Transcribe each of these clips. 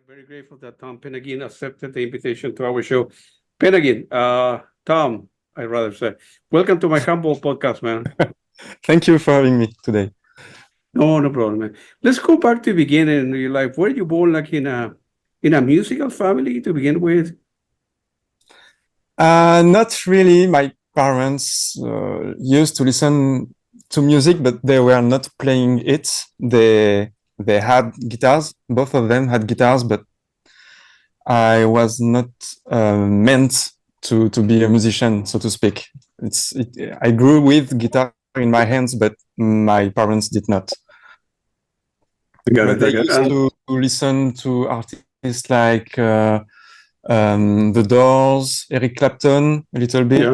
very grateful that Tom Penaguin accepted the invitation to our show. Penaguin, Tom, I'd rather say, welcome to my humble podcast, man. Thank you for having me today. No, no problem, man. Let's go back to the beginning of your life. Were you born like in a musical family to begin with? Not really. My parents used to listen to music, but they were not playing it. They had guitars. Both of them had guitars, but I was not meant to be a musician, so to speak. I grew with guitar in my hands, but my parents did not. I got But it. I they got used it. to listen to artists like The Doors, Eric Clapton, a little Yeah.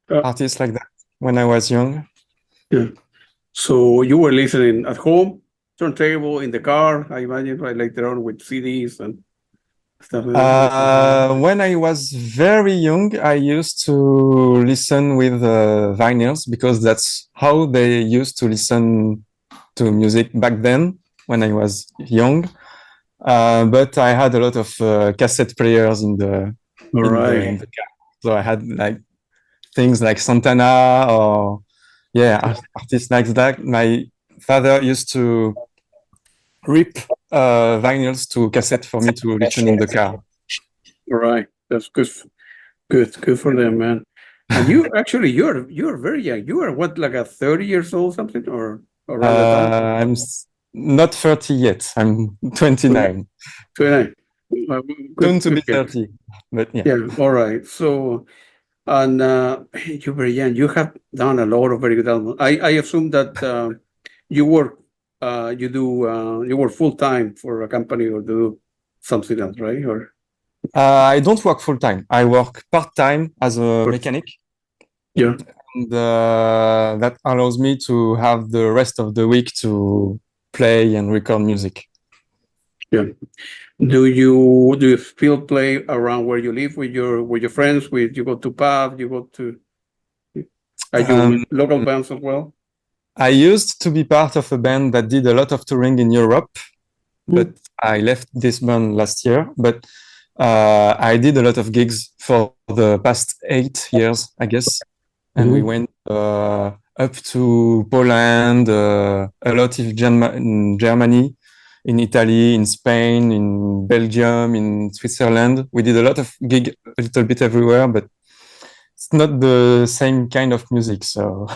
bit, artists like that when I was young. Yeah. So you were listening at home, turntable, in the car, I imagine, right? Later on with CDs and stuff like that. When I was very young, I used to listen with vinyls because that's how they used to listen to music back then when I was young. But I had a lot of cassette players in the All right. in the car. So I had like things like Santana or artists like that. My father used to rip vinyls to cassette for me to listen in the car. All right. That's good. Good for them, man. And you actually, you're very young. You are what, like a 30 years old, something, or around that time? Not 30 yet. I'm 29. 29. Soon Good, to be good. 30. But yeah. Yeah. All right. So, and you're very young. You have done a lot of very good albums. I assume that you work, you work full time for a company or do something else, right? Or I don't work full time. I work part time as a mechanic. yeah. And that allows me to have the rest of the week to play and record music. Yeah. Do you still play around where you live with your friends? With you go to pub, you go to are you local bands as well? I used to be part of a band that did a lot of touring in Europe, but I left this band last year. But I did a lot of gigs for the past 8 years, I guess. And we went up to Poland, a lot in Germany, in Italy, in Spain, in Belgium, in Switzerland. We did a lot of gigs, a little bit everywhere, but it's not the same kind of music. So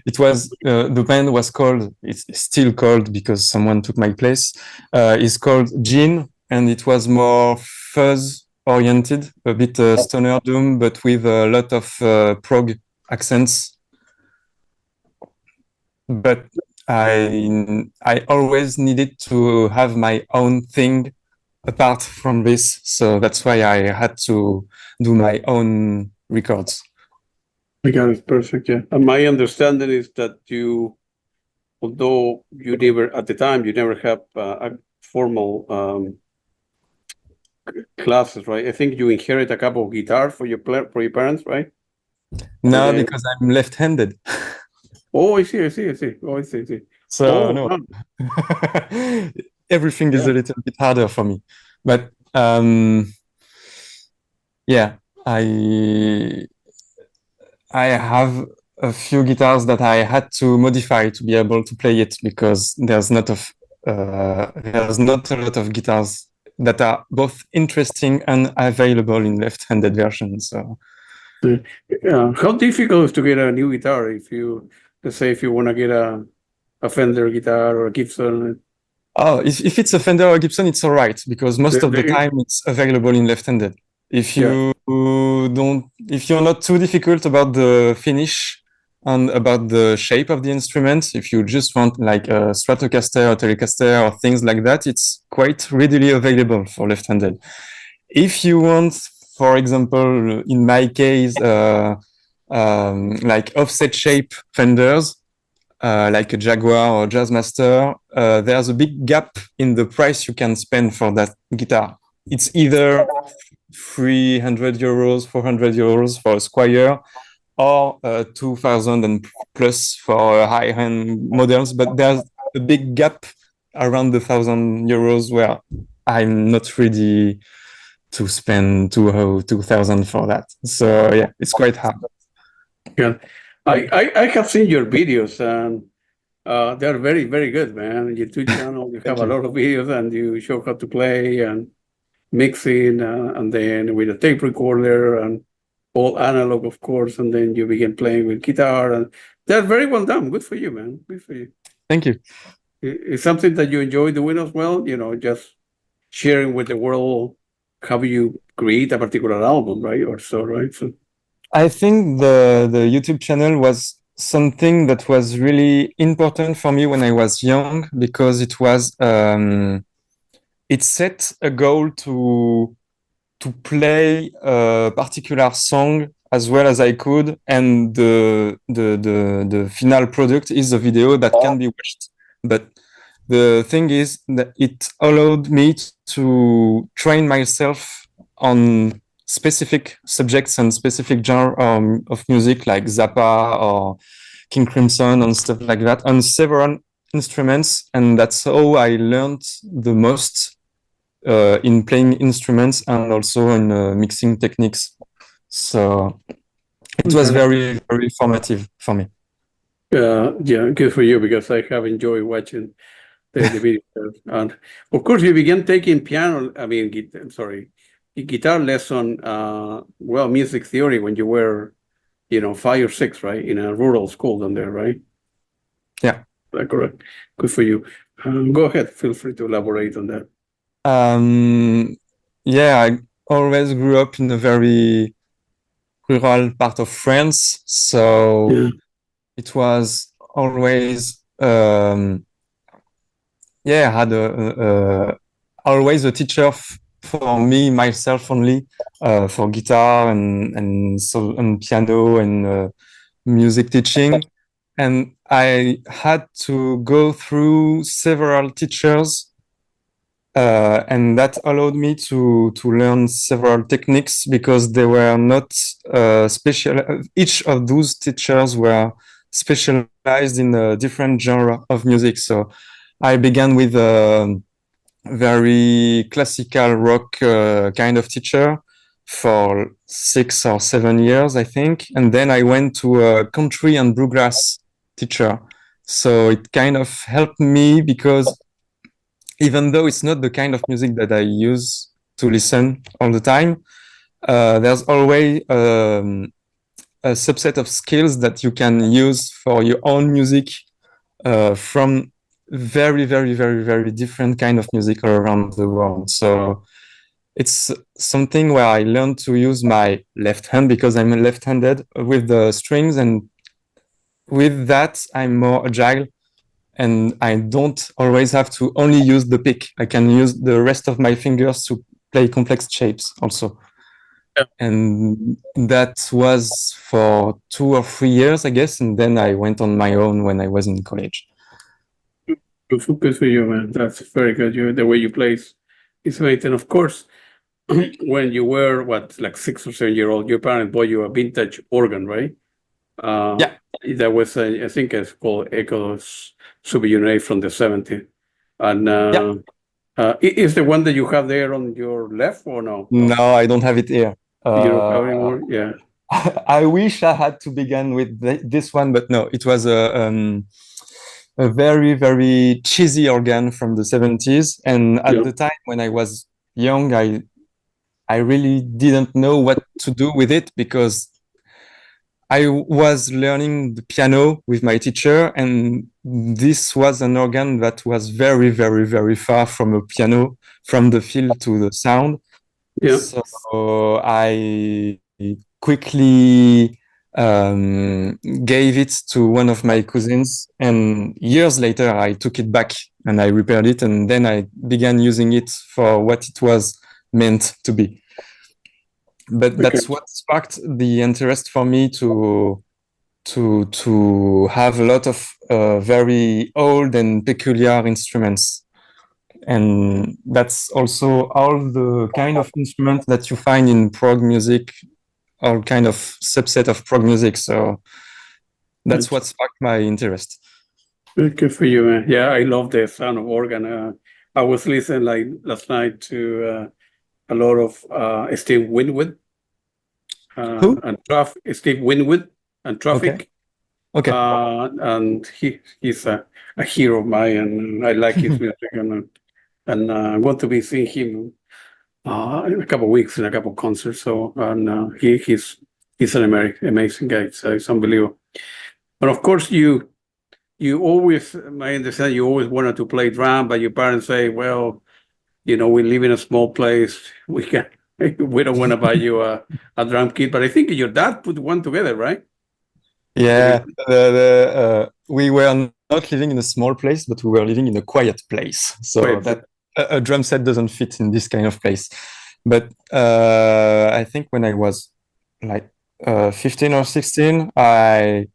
it was, the band was called, it's still called because someone took my place, it's called Gene, and it was more fuzz oriented, a bit stoner doom, but with a lot of prog accents. But I always needed to have my own thing apart from this, so that's why I had to do my own records. I got it. Perfect. Yeah. And my understanding is that you, although you never at the time you never have a formal classes, right? I think you inherit a couple of guitars for your parents, right? No, because I'm left-handed. Oh, I see. Oh, I see. So no, everything is a little bit harder for me. But yeah, I have a few guitars that I had to modify to be able to play it because there's not a lot of guitars that are both interesting and available in left-handed versions. So how difficult is to get a new guitar let's say if you want to get a Fender guitar or a Gibson? Oh, if it's a Fender or Gibson, it's all right because most of the time it's available in left-handed. If you're not too difficult about the finish and about the shape of the instrument, if you just want like a Stratocaster or Telecaster or things like that, it's quite readily available for left-handed. If you want, for example, in my case, like offset shape Fenders, like a Jaguar or Jazzmaster, there's a big gap in the price you can spend for that guitar. It's either 300 euros, 400 euros for a Squire, or 2,000 and plus for high-end models. But there's a big gap around the 1,000 euros where I'm not ready to spend 2,000 for that. So yeah, it's quite hard. Yeah, I have seen your videos, and they're very, very good, man. YouTube channel, you have a you. lot of videos, and you show how to play and mixing, and then with a tape recorder and all analog, of course, and then you begin playing with guitar, and that's very well done. Good for you, man. Good for you. Thank you. It's something that you enjoy doing as well, just sharing with the world how you create a particular album, right? Or so, right? So, I think the YouTube channel was something that was really important for me when I was young because it set a goal to play a particular song as well as I could, and the final product is a video that can be watched. But the thing is that it allowed me to train myself on specific subjects and specific genre of music like Zappa or King Crimson and stuff like that on several instruments, and that's how I learned the most in playing instruments and also in mixing techniques. So it was very, very formative for me. yeah, good for you because I have enjoyed watching the videos. And of course, you began taking guitar lesson, music theory when you were, 5 or 6, right? In a rural school down there, right? Yeah. Is that correct? Good for you. Go ahead. Feel free to elaborate on that. Yeah, I always grew up in a very rural part of France, so it was always I had always a teacher for me myself only for guitar and piano and music teaching, and I had to go through several teachers. And that allowed me to learn several techniques because they were not special. Each of those teachers were specialized in a different genre of music. So I began with a very classical rock kind of teacher for 6 or 7 years, I think. And then I went to a country and bluegrass teacher. So it kind of helped me because even though it's not the kind of music that I use to listen all the time, there's always a subset of skills that you can use for your own music from very, very, very, very different kind of music all around the world. So it's something where I learned to use my left hand because I'm left-handed with the strings, and with that, I'm more agile. And I don't always have to only use the pick. I can use the rest of my fingers to play complex shapes also. Yeah. And that was for 2 or 3 years, I guess. And then I went on my own when I was in college. Good for you, man. That's very good. The way you play is great. And of course, when you were, like 6 or 7 year old, your parents bought you a vintage organ, right? Yeah. That was, I think it's called Echoes Subunate from the 70s. And is the one that you have there on your left or no? No, I don't have it here. You don't have anymore? Yeah. I wish I had to begin with this one, but no, it was a very, very cheesy organ from the 70s. And at the time when I was young, I really didn't know what to do with it because I was learning the piano with my teacher, and this was an organ that was very, very, very far from a piano, from the feel to the sound. Yeah. So I quickly gave it to one of my cousins, and years later I took it back and I repaired it, and then I began using it for what it was meant to be. But that's what sparked the interest for me to have a lot of very old and peculiar instruments. And that's also all the kind of instruments that you find in prog music, all kind of subset of prog music. So that's what sparked my interest. Good for you, man. Yeah, I love the sound of organ. I was listening like last night to a lot of Steve Winwood Who? and Steve Winwood and Okay. Traffic. Okay. And he's a hero of mine, and I like his music, and I want to be seeing him in a couple of weeks in a couple of concerts. So, and he's an amazing guy. So it's unbelievable. But of course, you always, I understand, you always wanted to play drum, but your parents say, well, we live in a small place. We don't want to buy you a drum kit. But I think your dad put one together, right? Yeah, we were not living in a small place, but we were living in a quiet place. So Wait, that a drum set doesn't fit in this kind of place. But I think when I was like 15 or 16, I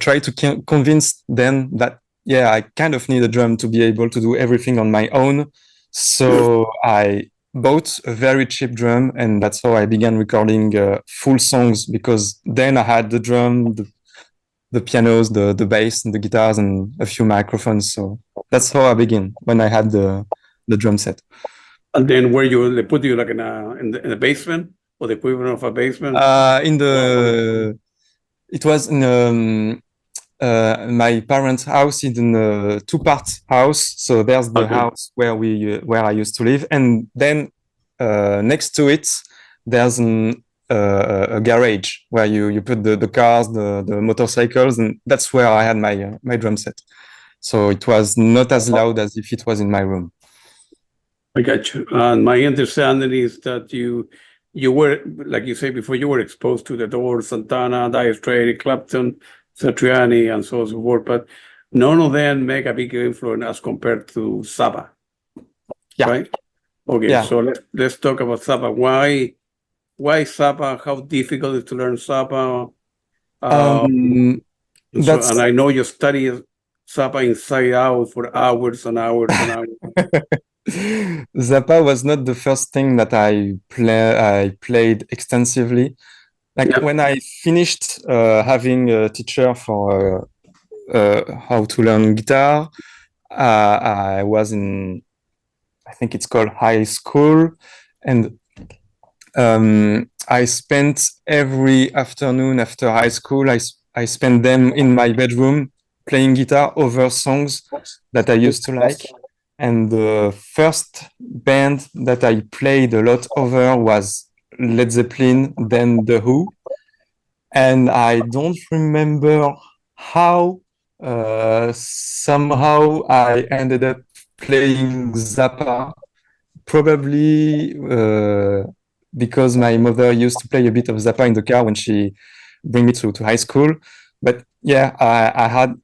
tried to convince them that yeah, I kind of need a drum to be able to do everything on my own. So I bought a very cheap drum, and that's how I began recording full songs, because then I had the drum, the pianos, the bass, and the guitars, and a few microphones. So that's how I began when I had the drum set. and then they put you like in the basement, or the equivalent of a basement? It was in my parents' house in a two-part house. So there's the Okay. house where I used to live, and then next to it there's a garage where you put the cars, the motorcycles, and that's where I had my drum set. So it was not as loud as if it was in my room. I got you. And my understanding is that you were, like you said before, you were exposed to the Doors, Santana, Dire Straits, Clapton, Satriani, and so on and so forth, but none of them make a big influence as compared to Zappa. Yeah. Right? Okay, Yeah. so let's talk about Zappa. Why Zappa? How difficult is to learn Zappa? And I know you study Zappa inside out for hours and hours and hours. Zappa was not the first thing that I played extensively. Like when I finished having a teacher for how to learn guitar, I was in, I think it's called high school, and I spent every afternoon after high school, I spent them in my bedroom playing guitar over songs that I used to like. And the first band that I played a lot over was Led Zeppelin, then The Who. And I don't remember how somehow I ended up playing Zappa, probably because my mother used to play a bit of Zappa in the car when she bring me to high school. But yeah, I had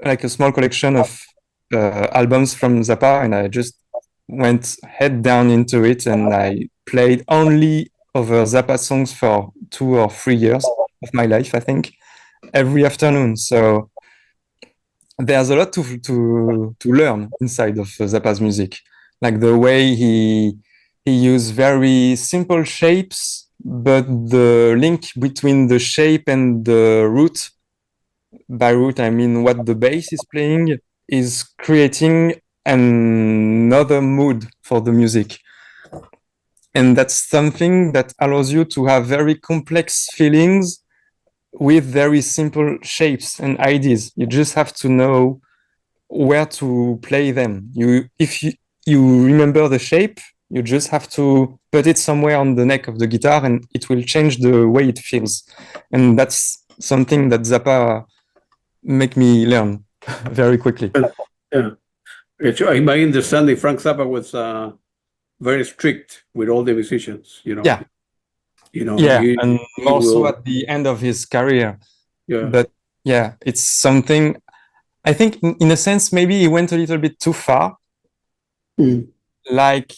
like a small collection of albums from Zappa, and I just went head down into it, and I played only over Zappa songs for 2 or 3 years of my life, I think, every afternoon. So there's a lot to learn inside of Zappa's music, like the way he used very simple shapes, but the link between the shape and the root, by root I mean what the bass is playing, is creating another mood for the music. And that's something that allows you to have very complex feelings with very simple shapes and ideas. You just have to know where to play them. If you remember the shape, you just have to put it somewhere on the neck of the guitar, and it will change the way it feels. And that's something that Zappa make me learn very quickly. Yeah. In my understanding, Frank Zappa was very strict with all the musicians, Yeah. And also at the end of his career. Yeah. But yeah, it's something, I think in a sense, maybe he went a little bit too far. Like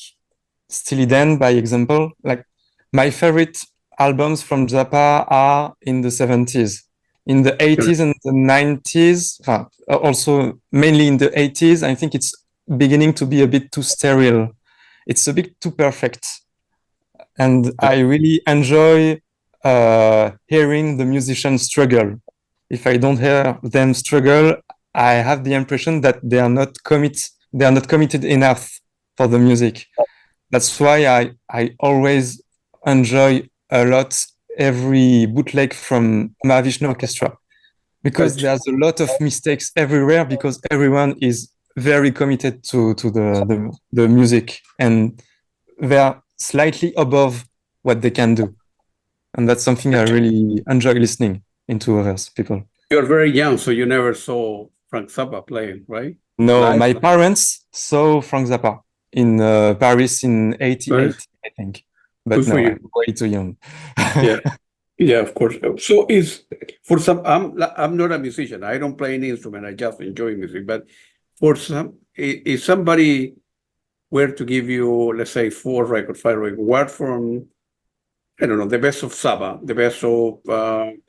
Steely Dan, by example. Like my favorite albums from Zappa are in the 70s. In the 80s and the 90s, also mainly in the 80s, I think it's beginning to be a bit too sterile. It's a bit too perfect. And I really enjoy hearing the musicians struggle. If I don't hear them struggle, I have the impression that they are not they are not committed enough for the music. That's why I always enjoy a lot every bootleg from Mahavishnu Orchestra, because Right. there's a lot of mistakes everywhere because everyone is very committed to the music, and they're slightly above what they can do. And that's something I really enjoy listening into others people. You're very young, so you never saw Frank Zappa playing, right? No, Live? my parents saw Frank Zappa in Paris in '88, Paris? I think. Good But for no, you. I'm way too young. Yeah. Yeah, of course. So is for some, I'm not a musician. I don't play any instrument. I just enjoy music. But for some, if somebody were to give you, let's say, 4 records, 5 records, what from, I don't know, the best of Saba, the best of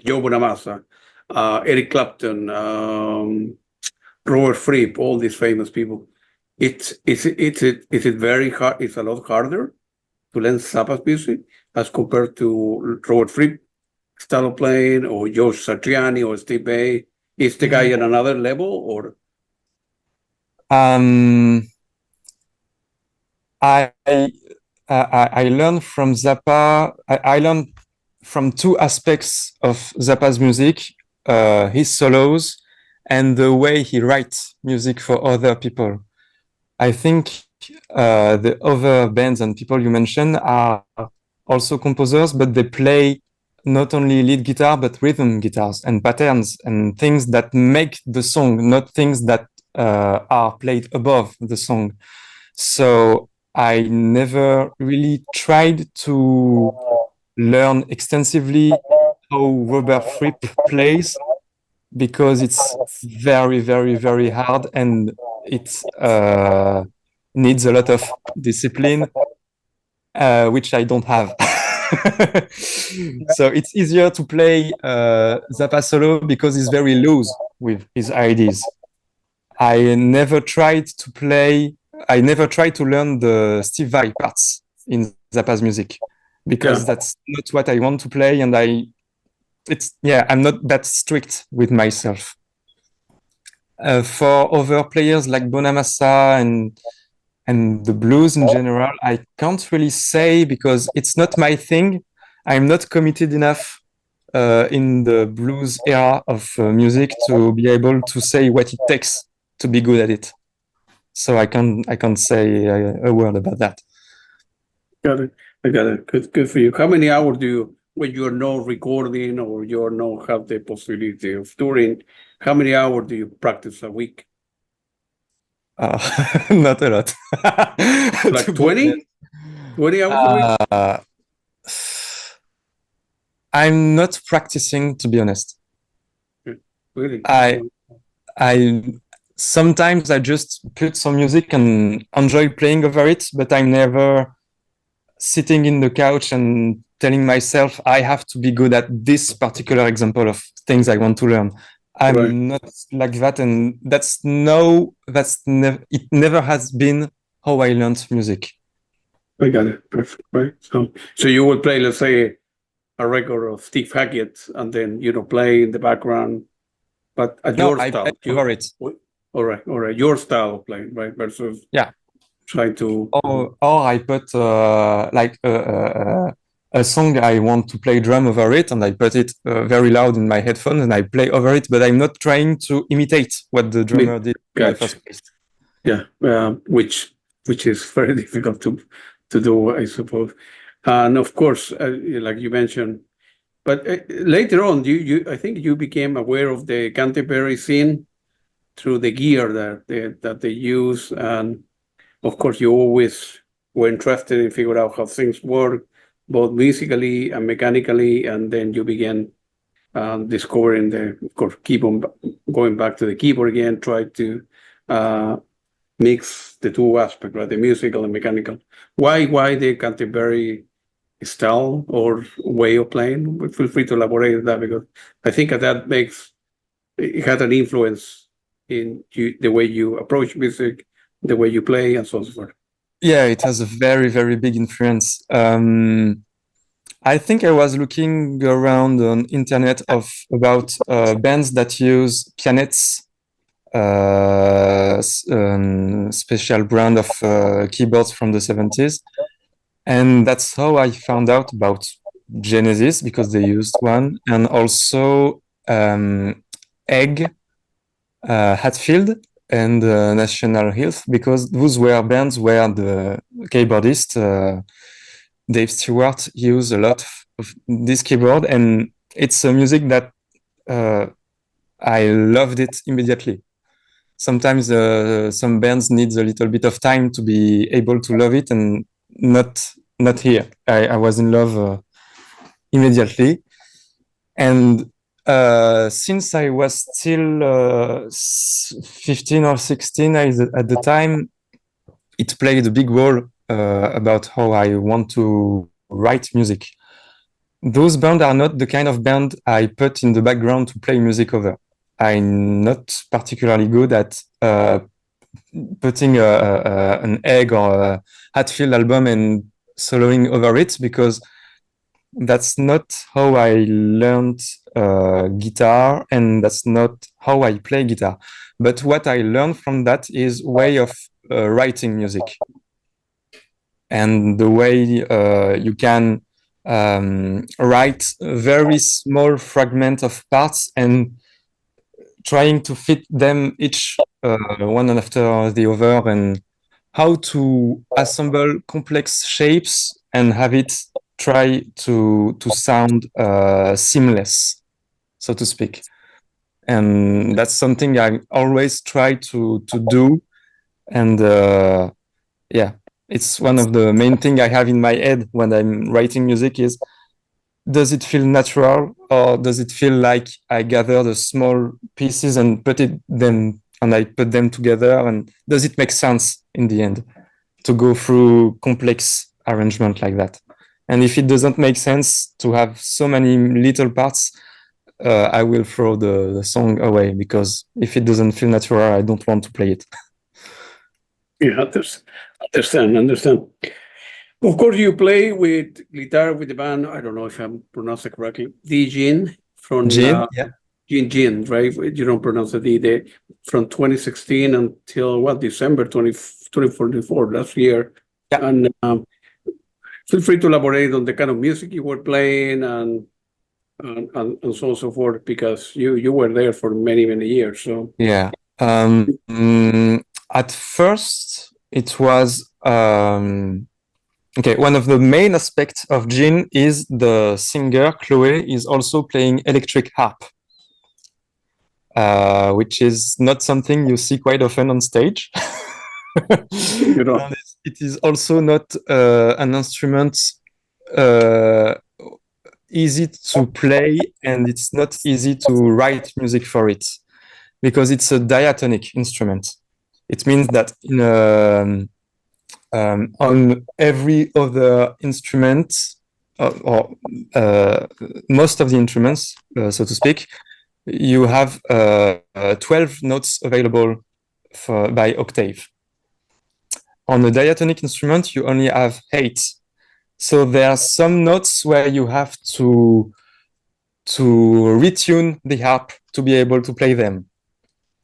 Joe Bonamassa, Eric Clapton, Robert Fripp, all these famous people. Is it very hard? It's a lot harder to learn Zappa's music as compared to Robert Fripp style of playing, or George Satriani or Steve Vai? Is the guy at another level, or um, I I learned from Zappa. I learned from 2 aspects of Zappa's music: his solos and the way he writes music for other people. I think the other bands and people you mentioned are also composers, but they play not only lead guitar but rhythm guitars and patterns and things that make the song, not things that are played above the song. So I never really tried to learn extensively how Robert Fripp plays, because it's very, very, very hard, and it needs a lot of discipline, which I don't have. So it's easier to play Zappa solo because he's very loose with his ideas. I never tried to learn the Steve Vai parts in Zappa's music, because that's not what I want to play, and I'm not that strict with myself. For other players like Bonamassa and the blues in general, I can't really say because it's not my thing. I'm not committed enough in the blues era of music to be able to say what it takes to be good at it. So I can't say a word about that. got it? I got it. Good for you. How many hours do you, when you're not recording or you're not have the possibility of touring, how many hours do you practice a week? Not a lot. Like 20? 20 hours a week? I'm not practicing, to be honest. Really? I sometimes I just put some music and enjoy playing over it, but I'm never sitting in the couch and telling myself I have to be good at this particular example of things I want to learn. I'm Right. not like that, and it never has been how I learned music. I got it. Perfect. Right. So you would play, let's say, a record of Steve Hackett, and then play in the background, but at No, your I style. play over it. All right. Your style of playing, right? Versus trying to. Or I put like a song I want to play drum over it, and I put it very loud in my headphones, and I play over it, but I'm not trying to imitate what the drummer did in the first place. Yeah, which is very difficult to do, I suppose. And of course, like you mentioned, but later on, I think you became aware of the Canterbury scene through the gear that they use, and of course, you always were interested in figure out how things work, both musically and mechanically, and then you began discovering of course, keep on going back to the keyboard again, try to mix the 2 aspects, right, the musical and mechanical. Why the Canterbury style or way of playing? Feel free to elaborate on that, because I think that it had an influence in the way you approach music, the way you play, and so forth. Yeah, it has a very, very big influence. I think I was looking around on internet about bands that use pianettes special brand of keyboards from the 70s. And that's how I found out about Genesis, because they used one, and also Egg, Hatfield, and National Health, because those were bands where the keyboardist Dave Stewart used a lot of this keyboard, and it's a music that I loved it immediately. Sometimes some bands need a little bit of time to be able to love it, and not here. I was in love immediately, and since I was still 15 or 16 at the time, it played a big role about how I want to write music. Those bands are not the kind of band I put in the background to play music over. I'm not particularly good at putting an Egg or a Hatfield album and soloing over it, because that's not how I learned guitar, and that's not how I play guitar. But what I learned from that is way of writing music, and the way you can write a very small fragment of parts and trying to fit them each one after the other, and how to assemble complex shapes and have it try to sound seamless, so to speak. And that's something I always try to do. And yeah, it's one of the main thing I have in my head when I'm writing music is, does it feel natural, or does it feel like I gather the small pieces and I put them together, and does it make sense in the end to go through complex arrangement like that? And if it doesn't make sense to have so many little parts, I will throw the song away, because if it doesn't feel natural, I don't want to play it. Yeah, understand. Of course, you play with guitar with the band. I don't know if I'm pronouncing it correctly. Gene from Gene, yeah. Gene, right? You don't pronounce the D. From 2016 until December 2044 last year. Yeah. And feel free to elaborate on the kind of music you were playing and so on and so forth, because you were there for many years. So yeah. At first, it was okay. One of the main aspects of Gene is the singer Chloe is also playing electric harp, which is not something you see quite often on stage. you know, And it is also not an instrument easy to play, and it's not easy to write music for it, because it's a diatonic instrument. It means that on every other instrument, or most of the instruments, so to speak, you have 12 notes available by octave. On a diatonic instrument, you only have 8. So there are some notes where you have to retune the harp to be able to play them.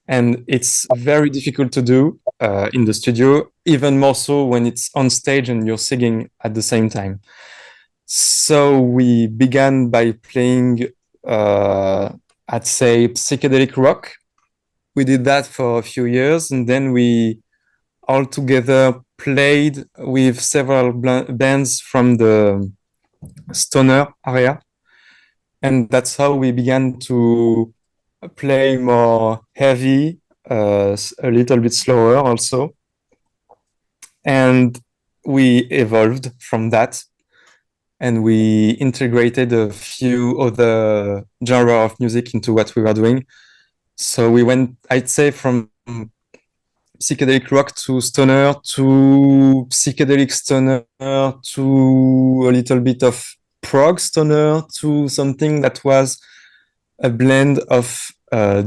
And it's very difficult to do in the studio, even more so when it's on stage and you're singing at the same time. So we began by playing, I'd say, psychedelic rock. We did that for a few years, and then we all together played with several bands from the stoner area. And that's how we began to play more heavy, a little bit slower also. And we evolved from that, and we integrated a few other genre of music into what we were doing. So we went, I'd say, from psychedelic rock to stoner to psychedelic stoner to a little bit of prog stoner to something that was a blend of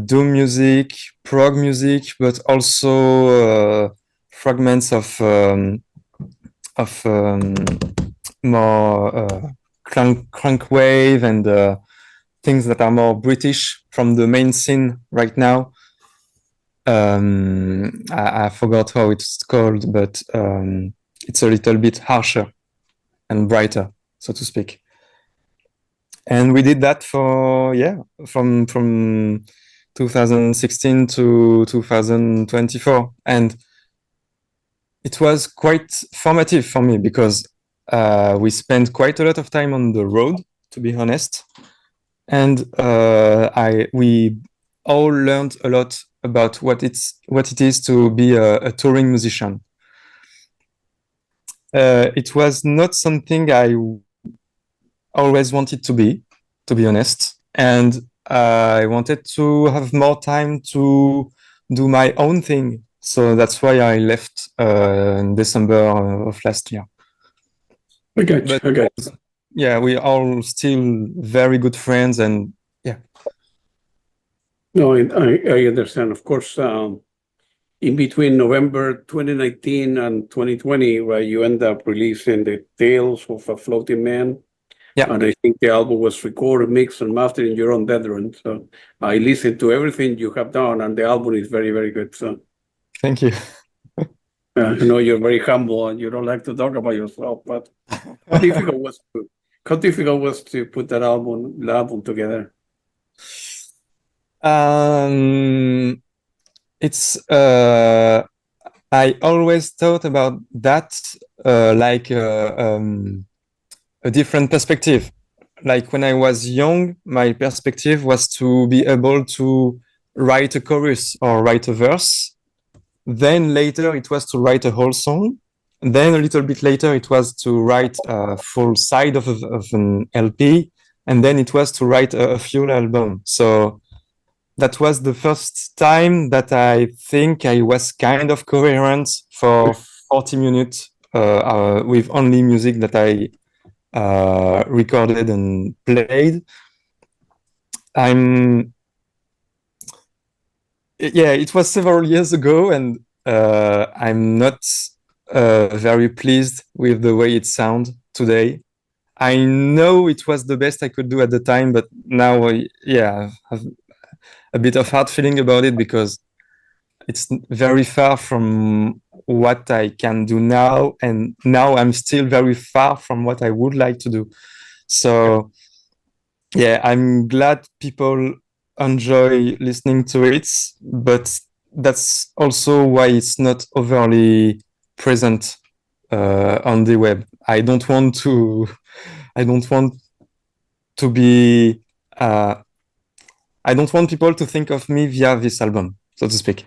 doom music, prog music, but also fragments of more crank wave and things that are more British from the main scene right now. I forgot how it's called, but it's a little bit harsher and brighter, so to speak. And we did that for from 2016 to 2024, and it was quite formative for me because we spent quite a lot of time on the road, to be honest, and we all learned a lot about what it is to be a touring musician. It was not something I always wanted to be honest, and I wanted to have more time to do my own thing. So that's why I left in December of last year. Okay. Yeah, we are still very good friends, and yeah. No, I understand. Of course, in between November 2019 and 2020, where you end up releasing the Tales of a Floating Man. Yeah. And I think the album was recorded, mixed, and mastered in your own bedroom. So I listened to everything you have done, and the album is very, very good. So Thank you. I know you're very humble and you don't like to talk about yourself, but how difficult was to put that album together? It's I always thought about that like a different perspective. Like when I was young, my perspective was to be able to write a chorus or write a verse. Then later it was to write a whole song. Then a little bit later it was to write a full side of an LP. And then it was to write a full album. So that was the first time that I think I was kind of coherent for 40 minutes with only music that I recorded and played. It was several years ago, and I'm not very pleased with the way it sounds today. I know it was the best I could do at the time, but now, I have a bit of hard feeling about it because it's very far from what I can do now, and now I'm still very far from what I would like to do. So yeah, I'm glad people enjoy listening to it, but that's also why it's not overly present on the web. I don't want to be I don't want people to think of me via this album, so to speak.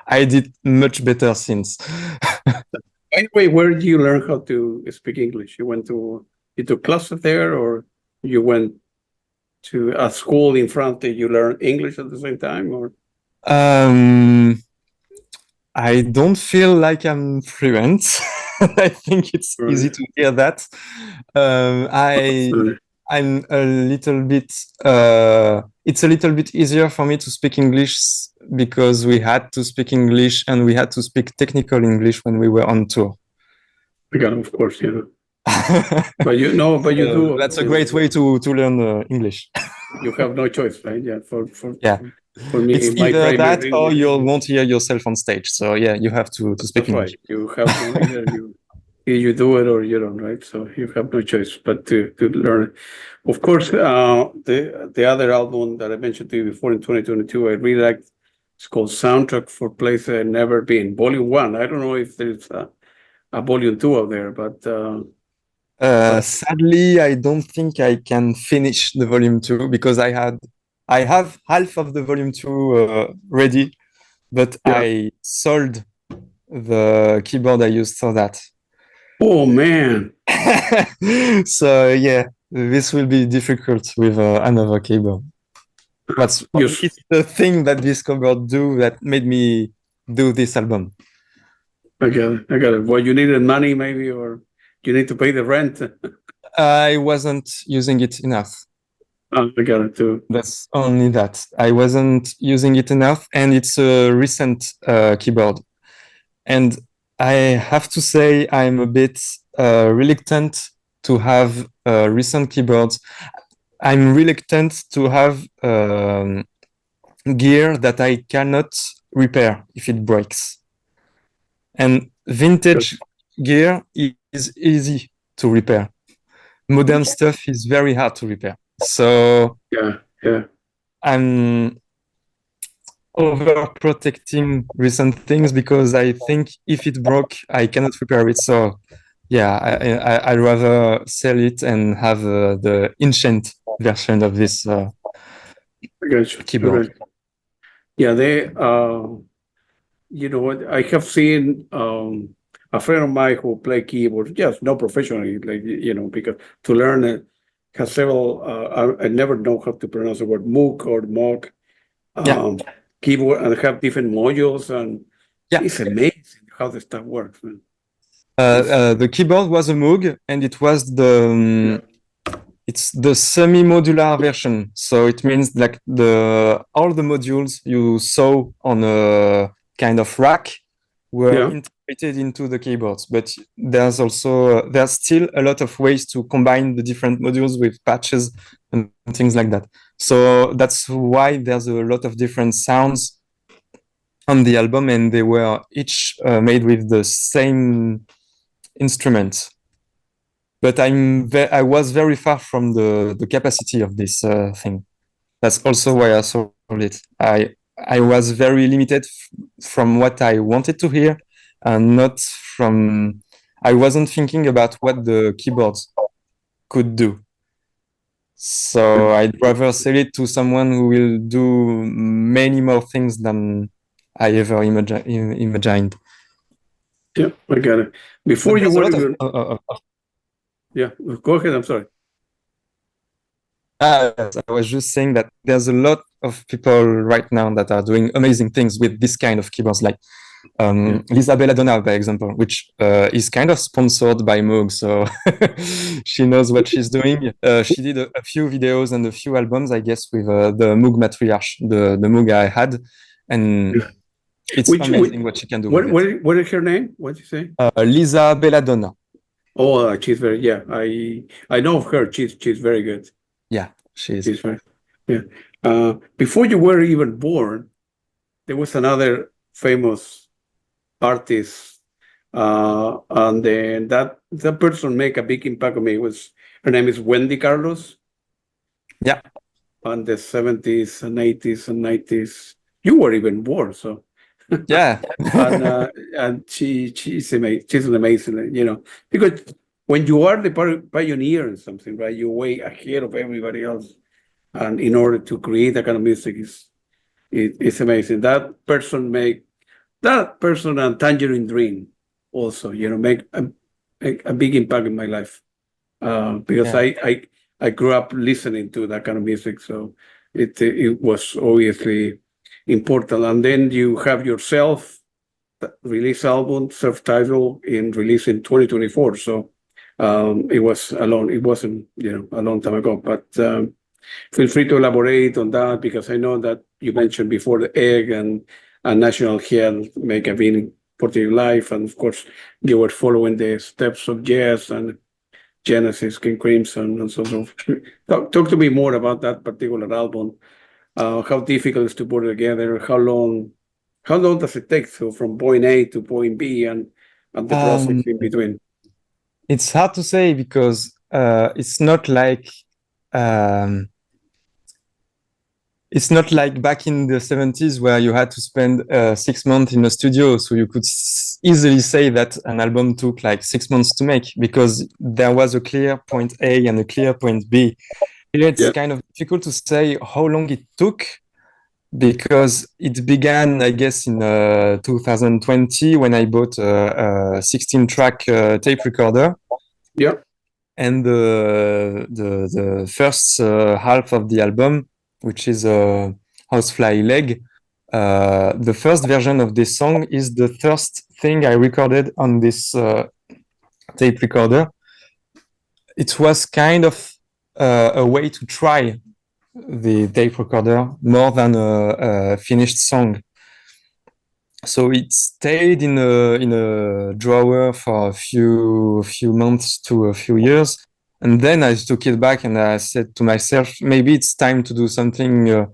I did much better since. By the way, where did you learn how to speak English? You took classes there, or you went to a school in France that you learned English at the same time, or? I don't feel like I'm fluent. I think it's easy to hear that. I'm a little bit. It's a little bit easier for me to speak English because we had to speak English and we had to speak technical English when we were on tour. Yeah, of course, yeah. But you do. That's a great way to learn English. You have no choice, right? Yeah. For me, it's either that or you won't hear yourself on stage. So yeah, you have to speak English. Right. You have to either you do it or you don't, right? So you have no choice but to learn. Of course, the other album that I mentioned to you before in 2022, I really liked. It's called Soundtrack for Places I've Never Been, Volume 1. I don't know if there's a Volume 2 out there, but sadly, I don't think I can finish the Volume 2 because I have half of the Volume 2 ready, but I sold the keyboard I used for that. Oh man! So yeah, this will be difficult with another keyboard. It's the thing that this keyboard do that made me do this album. I got it. Well, you needed money maybe, or you need to pay the rent. I wasn't using it enough. I got it too. That's only that. I wasn't using it enough, and it's a recent keyboard. And I have to say I'm a bit reluctant to have recent keyboards. I'm reluctant to have gear that I cannot repair if it breaks. And vintage gear is easy to repair. Modern stuff is very hard to repair. So I'm overprotecting recent things because I think if it broke, I cannot repair it. So yeah, I'd rather sell it and have the ancient version of this keyboard. Yeah, you know what, I have seen a friend of mine who play keyboard, just not professionally, like, you know, because to learn it has several, I never know how to pronounce the word Moog or Moog keyboard, and have different modules, and it's amazing how the stuff works, man. The keyboard was a Moog, and it was it's the semi-modular version. So it means like all the modules you saw on a kind of rack were integrated into the keyboards. But there's still a lot of ways to combine the different modules with patches and things like that. So that's why there's a lot of different sounds on the album, and they were each made with the same instrument. But I was very far from the capacity of this thing. That's also why I sold it. I was very limited from what I wanted to hear, and not from. I wasn't thinking about what the keyboards could do. So I'd rather sell it to someone who will do many more things than I ever imagined. Yeah, I got it. Before you were even... Yeah, go ahead. I'm sorry. I was just saying that there's a lot of people right now that are doing amazing things with this kind of keyboards, like Lisa Belladonna, for example, which is kind of sponsored by Moog, so she knows what she's doing. She did a few videos and a few albums, I guess, with the Moog Matriarch, the Moog I had, and it's amazing what she can do. What is her name? What did you say? Lisa Belladonna. Oh, she's very, I know of her. She's very good. Yeah, she is. She's very, before you were even born, there was another famous artist, and then that person make a big impact on me. Her name is Wendy Carlos. Yeah. On the 70s and 80s and 90s. You were even born, so. Yeah. And she's amazing. She's an amazing, you know, because when you are the pioneer in something, right, you're way ahead of everybody else. And in order to create that kind of music, it's amazing. That person and Tangerine Dream also, you know, make a big impact in my life. Because I grew up listening to that kind of music, so it was obviously important. And then you have your self-release album, self-titled, released in 2024. So it wasn't, you know, a long time ago. But feel free to elaborate on that, because I know that you mentioned before the egg and National Health make a big part of your life. And of course, you were following the steps of jazz and Genesis, King Crimson, and so forth. Talk to me more about that particular album. How difficult it is to put it together? How long does it take from point A to point B, and the process in between? It's hard to say, because it's not like back in the 70s where you had to spend 6 months in a studio, so you could easily say that an album took like 6 months to make, because there was a clear point A and a clear point B. It's kind of difficult to say how long it took, because it began, I guess, in 2020 when I bought a 16-track tape recorder. Yeah. And the first half of the album, which is Housefly Leg, the first version of this song is the first thing I recorded on this tape recorder. It was kind of a way to try the tape recorder more than a finished song. So it stayed in a drawer for a few months to a few years, and then I took it back and I said to myself, maybe it's time to do something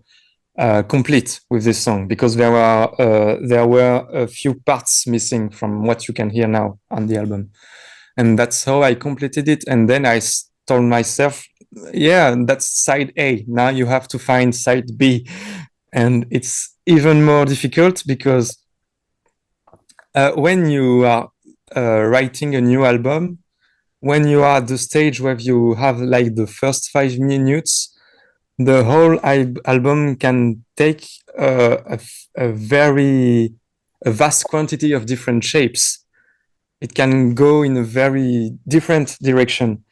complete with this song, because there were a few parts missing from what you can hear now on the album, and that's how I completed it. And then I told myself, yeah, that's side A. Now you have to find side B, and it's even more difficult because when you are writing a new album, when you are at the stage where you have like the first 5 minutes, the whole album can take a vast quantity of different shapes. It can go in a very different direction.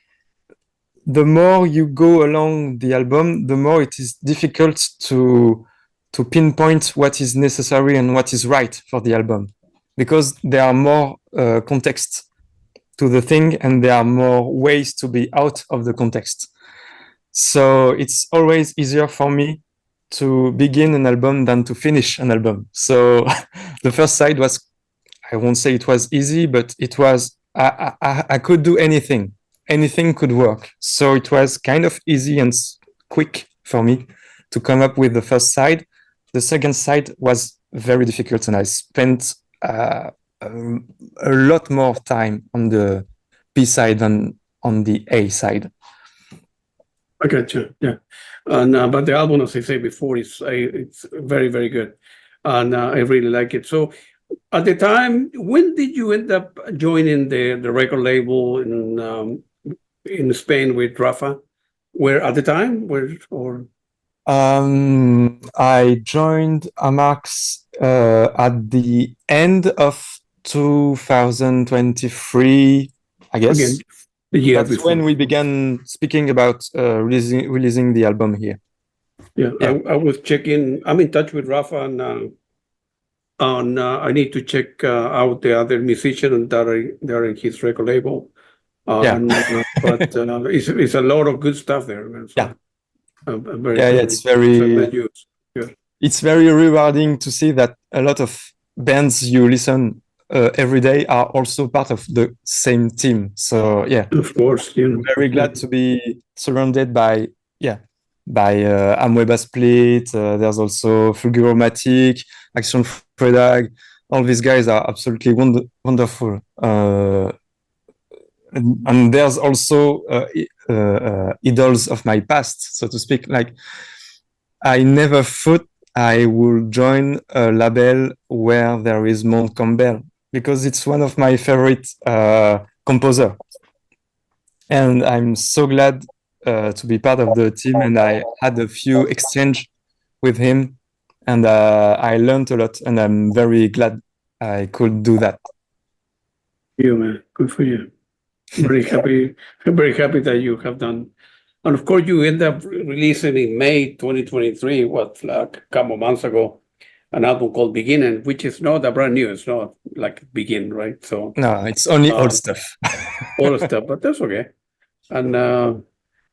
The more you go along the album, the more it is difficult to pinpoint what is necessary and what is right for the album, because there are more context to the thing and there are more ways to be out of the context. So it's always easier for me to begin an album than to finish an album. So the first side was, I won't say it was easy, but it was, I could do anything. Anything could work. So it was kind of easy and quick for me to come up with the first side. The second side was very difficult, and I spent a lot more time on the B side than on the A side. I gotcha. Yeah, and but the album, as I said before, it's very, very good, and I really like it. So, at the time, when did you end up joining the record label in Spain with Rafa? Where at the time, or? I joined Amax at the end of 2023, I guess. Again, the year That's before. when we began speaking about releasing the album here. Yeah, Yeah. I was checking. I'm in touch with Rafa, and I need to check out the other musicians that are in his record label. Yeah. But it's a lot of good stuff there. Man. So, Yeah. very, Yeah, it's very Yeah. It's very rewarding to see that a lot of bands you listen every day are also part of the same team. So yeah, Of course, you know. very glad to be surrounded by Amoeba Split. There's also Fulguromatic, Action Fredag. All these guys are absolutely wonderful. And there's also idols of my past, so to speak. Like, I never thought I will join a label where there is Mont Campbell, because it's one of my favorite composer. And I'm so glad to be part of the team, and I had a few exchange with him, and I learned a lot, and I'm very glad I could do that. You, man, good for you. Very happy that you have done. And of course, you end up releasing in May 2023, like a couple months ago, an album called Beginning, which is not a brand new. It's not like Begin, right? So no, it's only old stuff. Old stuff, but that's okay. And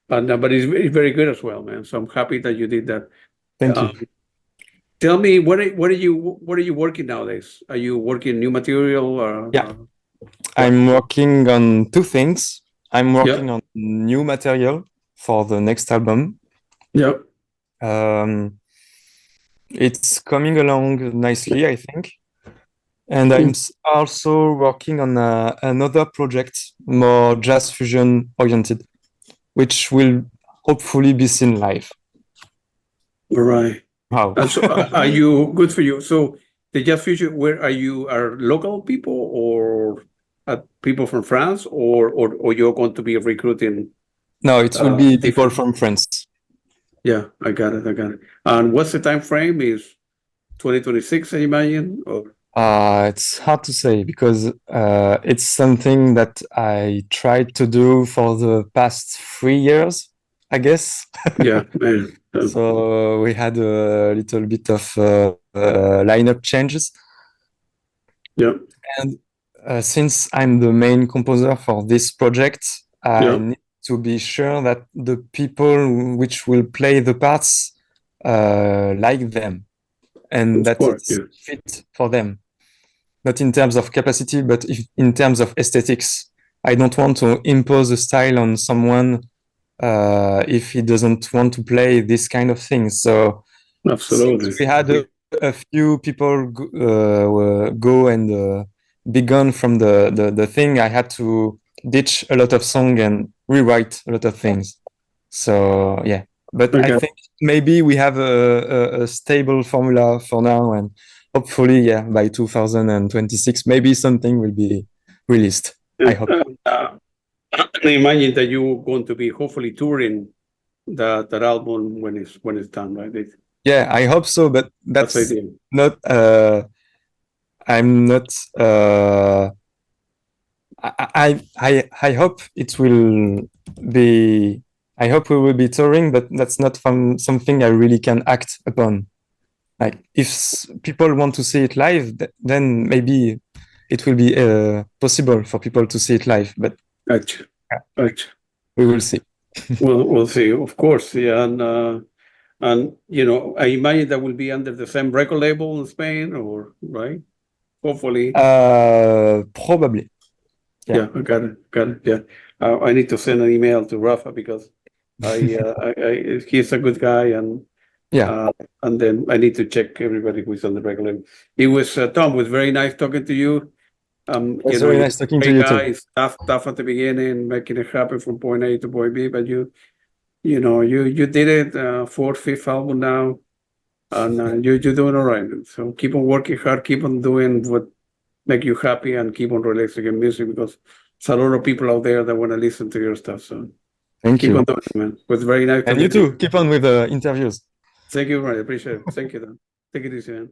but it's very good as well, man. So I'm happy that you did that. Thank you. Tell me, what are you working nowadays? Are you working new material? Or, yeah, I'm working on two things. I'm working on new material for the next album. Yeah. It's coming along nicely, I think. And I'm also working on another project, more jazz fusion oriented, which will hopefully be seen live. All right. Wow. So are you, good for you? So the jazz fusion, where are you? Are local people or people from France, or you're going to be recruiting? No, it will be people from France. Yeah, I got it. And what's the time frame? Is 2026, I imagine? Or it's hard to say, because it's something that I tried to do for the past 3 years, I guess. Yeah, man. So we had a little bit of lineup changes. Yeah. And since I'm the main composer for this project, I need to be sure that the people which will play the parts like them, and that it's fit for them. Not in terms of capacity, but in terms of aesthetics. I don't want to impose a style on someone if he doesn't want to play this kind of thing. So Absolutely. Since we had a few people go and be gone from the thing, I had to ditch a lot of song and rewrite a lot of things. So yeah, but I Okay. think maybe we have a stable formula for now, and hopefully, yeah, by 2026, maybe something will be released. I hope. I imagine that you're going to be hopefully touring that album when it's done, right? Yeah, I hope so, but That's the that's idea. not. I'm not. I hope it will be. I hope we will be touring, but that's not from something I really can act upon. Like if people want to see it live, then maybe it will be possible for people to see it live. But Gotcha. Gotcha. we will see. We'll see, of course. Yeah, and I imagine that will be under the same record label in Spain, or right? Hopefully. Probably. Yeah, I got it. Got it. Yeah. I need to send an email to Rafa because he's a good guy, and Yeah, and then I need to check everybody who's on the regular. It was Tom. It was very nice talking to you. it was very You're nice talking a to great you too. guy. Tough at the beginning, making it happen from point A to point B, but you did it. Fourth, fifth album now, and you're doing all right. So keep on working hard. Keep on doing what make you happy, and keep on releasing your music because there's a lot of people out there that want to listen to your stuff. So Thank keep you. on doing it, man. It was very nice And you talking to you. too. Keep on with the interviews. Thank you, man. I appreciate it. Thank you, Dan. Take it easy, man.